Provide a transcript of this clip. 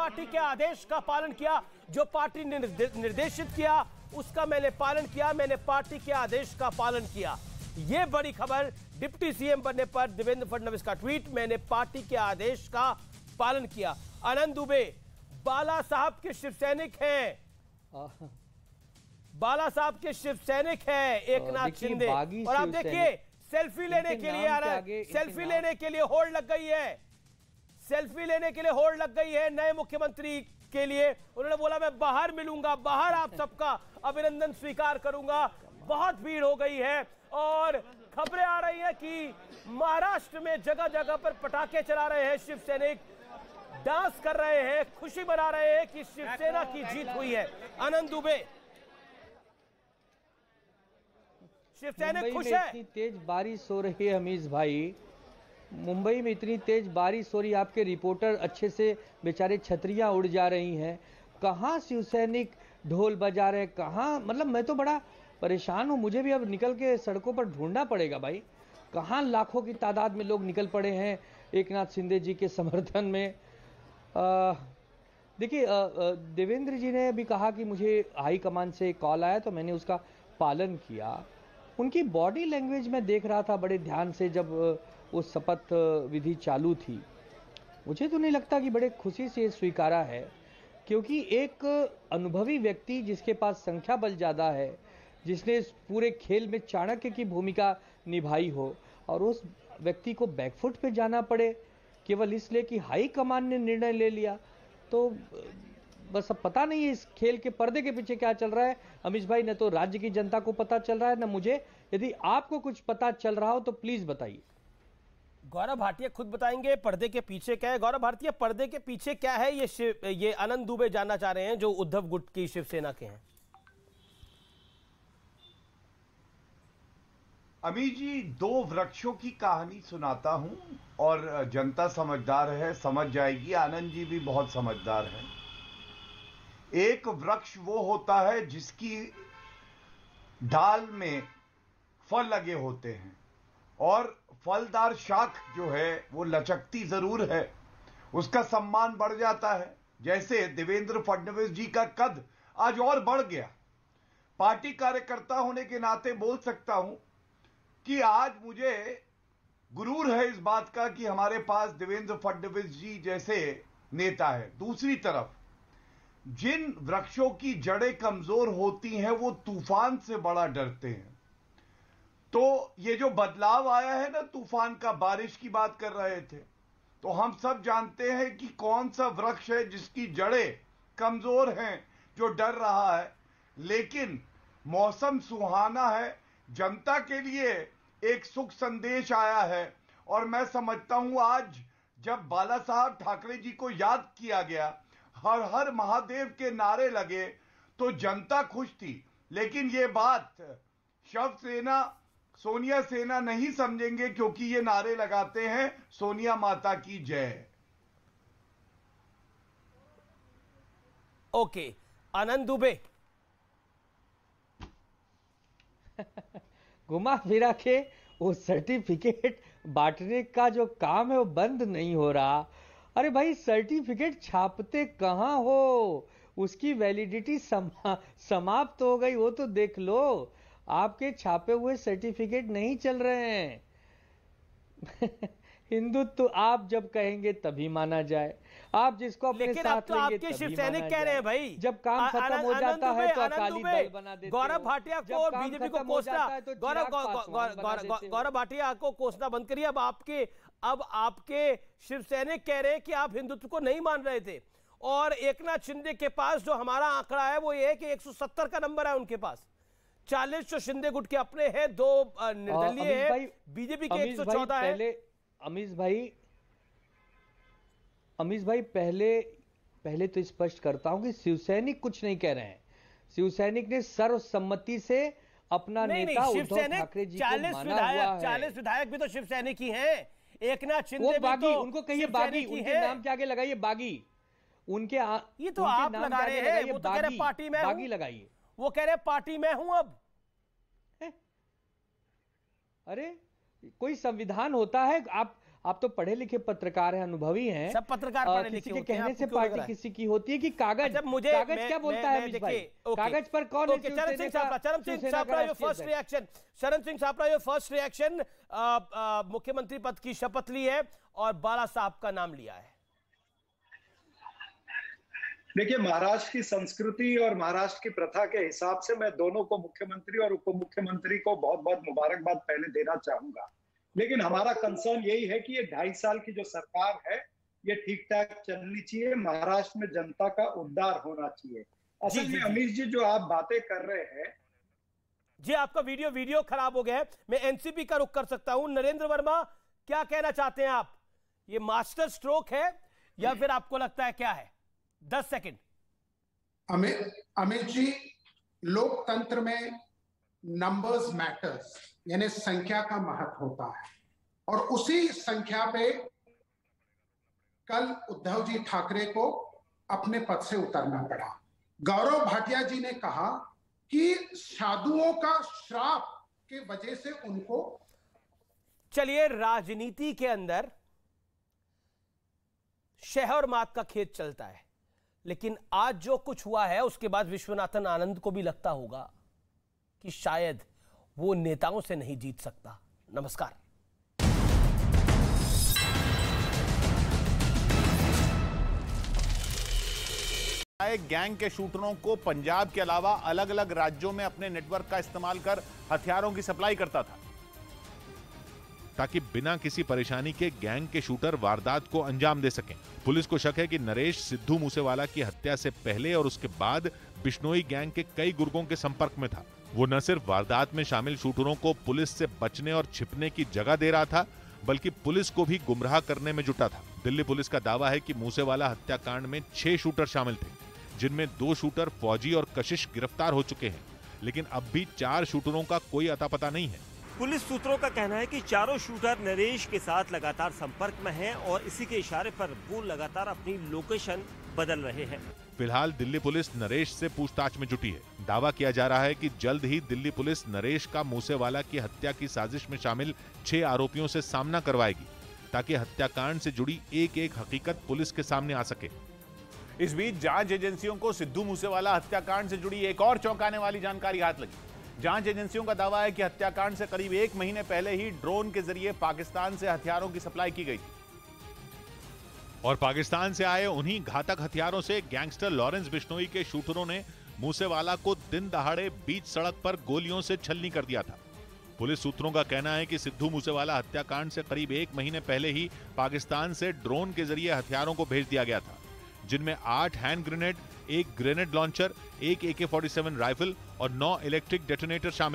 Party के आदेश का पालन किया, जो पार्टी ने निर्देशित किया उसका मैंने पालन किया, मैंने पार्टी के आदेश का पालन किया। यह बड़ी खबर, डिप्टी सीएम बनने पर देवेंद्र फडणवीस का ट्वीट, मैंने पार्टी के आदेश का पालन किया। आनंद दुबे बाला साहब के शिव सैनिक हैं, बाला साहब के शिव सैनिक हैं एकनाथ शिंदे। और आप देखिए सेल्फी लेने के लिए आ रहा है, सेल्फी लेने के लिए होड़ लग गई है, सेल्फी लेने के लिए होड़ लग गई है नए मुख्यमंत्री के लिए। उन्होंने बोला मैं बाहर मिलूंगा, बाहर आप सबका अभिनंदन स्वीकार करूंगा। बहुत भीड़ हो गई है और खबरें आ रही है कि महाराष्ट्र में जगह जगह पर पटाखे चला रहे हैं शिव सैनिक, डांस कर रहे हैं, खुशी मना रहे हैं कि शिवसेना की जीत हुई है। आनंद दुबे, शिवसैनिक खुश है। इतनी तेज बारिश हो रही है अमीश भाई, मुंबई में इतनी तेज बारिश हो रही है, आपके रिपोर्टर अच्छे से बेचारे छतरियां उड़ जा रही हैं। कहाँ शिवसैनिक ढोल बजा रहे हैं, कहाँ, मतलब मैं तो बड़ा परेशान हूँ। मुझे भी अब निकल के सड़कों पर ढूंढना पड़ेगा भाई, कहाँ लाखों की तादाद में लोग निकल पड़े हैं एकनाथ शिंदे जी के समर्थन में। देखिए देवेंद्र जी ने भी कहा कि मुझे हाईकमान से कॉल आया तो मैंने उसका पालन किया। उनकी बॉडी लैंग्वेज में देख रहा था बड़े ध्यान से जब वो शपथ विधि चालू थी। मुझे तो नहीं लगता कि बड़े खुशी से स्वीकारा है, क्योंकि एक अनुभवी व्यक्ति जिसके पास संख्या बल ज़्यादा है, जिसने इस पूरे खेल में चाणक्य की भूमिका निभाई हो, और उस व्यक्ति को बैकफुट पे जाना पड़े केवल इसलिए कि हाई कमान ने निर्णय ले लिया, तो बस अब पता नहीं है इस खेल के पर्दे के पीछे क्या चल रहा है। अमीश भाई, न तो राज्य की जनता को पता चल रहा है न मुझे। यदि आपको कुछ पता चल रहा हो तो प्लीज बताइए। गौरव भाटिया खुद बताएंगे पर्दे के पीछे क्या है। गौरव भाटिया, पर्दे के पीछे क्या है ये आनंद दुबे जानना चाह रहे हैं जो उद्धव गुट की शिवसेना के हैं। अमीश जी, दो वृक्षों की कहानी सुनाता हूं और जनता समझदार है, समझ जाएगी। आनंद जी भी बहुत समझदार हैं। एक वृक्ष वो होता है जिसकी डाल में फल लगे होते हैं और फलदार शाख जो है वो लचकती जरूर है, उसका सम्मान बढ़ जाता है। जैसे देवेंद्र फडणवीस जी का कद आज और बढ़ गया। पार्टी कार्यकर्ता होने के नाते बोल सकता हूं कि आज मुझे गुरूर है इस बात का कि हमारे पास देवेंद्र फडणवीस जी जैसे नेता है। दूसरी तरफ जिन वृक्षों की जड़ें कमजोर होती हैं वो तूफान से बड़ा डरते हैं। तो ये जो बदलाव आया है ना, तूफान का, बारिश की बात कर रहे थे, तो हम सब जानते हैं कि कौन सा वृक्ष है जिसकी जड़ें कमजोर हैं, जो डर रहा है। लेकिन मौसम सुहाना है, जनता के लिए एक सुख संदेश आया है। और मैं समझता हूं आज जब बाला साहब ठाकरे जी को याद किया गया, हर हर महादेव के नारे लगे, तो जनता खुश थी। लेकिन ये बात शव सेना, सोनिया सेना नहीं समझेंगे, क्योंकि ये नारे लगाते हैं सोनिया माता की जय। ओके, आनंद दुबे। घुमा फिरा के वो सर्टिफिकेट बांटने का जो काम है वो बंद नहीं हो रहा। अरे भाई, सर्टिफिकेट छापते कहाँ हो, उसकी वैलिडिटी समाप्त हो गई, वो तो देख लो। आपके छापे हुए सर्टिफिकेट नहीं चल रहे हैं। हिंदुत्व तो आप जब कहेंगे तभी माना जाए, आप जिसको अपने साथ लेंगे तभी शिवसैनिक कह रहे हैं भाई। जब काम खत्म हो जाता है तो अकाली दल बना देते हो। गौरव भाटिया को और बीजेपी को कोसना, गौरव भाटिया को कोसना बंद करिए। अब आपके शिवसैनिक कह रहे हैं कि आप हिंदुत्व को नहीं मान रहे थे, और एकनाथ शिंदे के पास जो हमारा आंकड़ा है वो ये है कि 170 का नंबर है उनके पास। 40 जो शिंदे गुट के अपने हैं, 2 निर्दलीय है, बीजेपी के 114 है। अमीश भाई, पहले तो स्पष्ट करता हूं कि शिवसैनिक कुछ नहीं कह रहे हैं। शिवसैनिक ने सर्वसम्मति से अपना नेता उद्धव ठाकरे जी को माना हुआ है। 40 विधायक भी तो शिवसैनिक ही हैं। एकनाथ शिंदे भी बागी, तो उनको कहिए बागी, उनके नाम के आगे लगाइए बागी। उनके ये तो आप लगा रहे हैं, वो तो कह रहे पार्टी में बागी लगाइए। वो कह रहे पार्टी में हूं अब। अरे कोई संविधान होता है, आप तो पढ़े लिखे पत्रकार हैं, अनुभवी हैं। सब पत्रकार पढ़े लिखे किसी के होते हैं, कहने आपको से क्यों लग पार्टी रहा है? किसी की होती है कि कागज कागज क्या बोलता है अमित भाई? कागज पर कौन है? Charan Singh Chhapra, your first reaction. Sharan Singh Chhapra, your first reaction. मुख्यमंत्री पद की शपथ ली है और बाला साहब का नाम लिया है। देखिए, महाराष्ट्र की संस्कृति और महाराष्ट्र की प्रथा के हिसाब से मैं दोनों को, मुख्यमंत्री और उप मुख्यमंत्री को, बहुत बहुत मुबारकबाद पहले देना चाहूंगा। लेकिन हमारा कंसर्न यही है कि ये 2.5 साल की जो सरकार है ये ठीक ठाक चलनी चाहिए। महाराष्ट्र में जनता का उद्धार होना चाहिए। असल में अमीश जी जो आप बातें कर रहे हैं जी, आपका वीडियो खराब हो गया है। मैं एनसीपी का रुख कर सकता हूं। नरेंद्र वर्मा, क्या कहना चाहते हैं आप? ये मास्टर स्ट्रोक है या फिर आपको लगता है क्या है? 10 सेकंड। अमित जी, लोकतंत्र में नंबर्स मैटर्स, यानी संख्या का महत्व होता है, और उसी संख्या पे कल उद्धव जी ठाकरे को अपने पद से उतरना पड़ा। गौरव भाटिया जी ने कहा कि साधुओं का श्राप के वजह से उनको। चलिए, राजनीति के अंदर शहर मात का खेत चलता है, लेकिन आज जो कुछ हुआ है उसके बाद विश्वनाथन आनंद को भी लगता होगा कि शायद वो नेताओं से नहीं जीत सकता। नमस्कार। गैंग के शूटरों को पंजाब के अलावा अलग अलग राज्यों में अपने नेटवर्क का इस्तेमाल कर हथियारों की सप्लाई करता था, ताकि बिना किसी परेशानी के गैंग के शूटर वारदात को अंजाम दे सकें। पुलिस को शक है कि नरेश सिद्धू मूसेवाला की हत्या से पहले और उसके बाद बिश्नोई गैंग के कई गुर्गों के संपर्क में था। वो न सिर्फ वारदात में शामिल शूटरों को पुलिस से बचने और छिपने की जगह दे रहा था, बल्कि पुलिस को भी गुमराह करने में जुटा था। दिल्ली पुलिस का दावा है कि मूसेवाला हत्याकांड में 6 शूटर शामिल थे, जिनमें 2 शूटर फौजी और कशिश गिरफ्तार हो चुके हैं, लेकिन अब भी 4 शूटरों का कोई अता पता नहीं है। पुलिस सूत्रों का कहना है कि चारों शूटर नरेश के साथ लगातार संपर्क में हैं और इसी के इशारे पर वो लगातार अपनी लोकेशन बदल रहे हैं। फिलहाल दिल्ली पुलिस नरेश से पूछताछ में जुटी है। दावा किया जा रहा है कि जल्द ही दिल्ली पुलिस नरेश का मूसेवाला की हत्या की साजिश में शामिल 6 आरोपियों से सामना करवाएगी, ताकि हत्याकांड से जुड़ी एक-एक हकीकत पुलिस के सामने आ सके। इस बीच जांच एजेंसियों को सिद्धू मूसेवाला हत्याकांड से जुड़ी एक और चौंकाने वाली जानकारी हाथ लगी। जांच एजेंसियों का दावा है कि हत्याकांड से करीब 1 महीने पहले ही ड्रोन के जरिए पाकिस्तान से हथियारों की सप्लाई की गई थी, और पाकिस्तान से आए उन्हीं घातक हथियारों से गैंगस्टर लॉरेंस बिश्नोई के शूटरों ने मूसेवाला को दिन दहाड़े बीच सड़क पर गोलियों से छलनी कर दिया था। पुलिस सूत्रों का कहना है कि सिद्धू मूसेवाला हत्याकांड से करीब 1 महीने पहले ही पाकिस्तान से ड्रोन के जरिए हथियारों को भेज दिया गया था, जिनमें 8 hand grenade, 1 grenade launcher, 1 AK-47 rifle और 9 इलेक्ट्रिक डेटोनेटर शामिल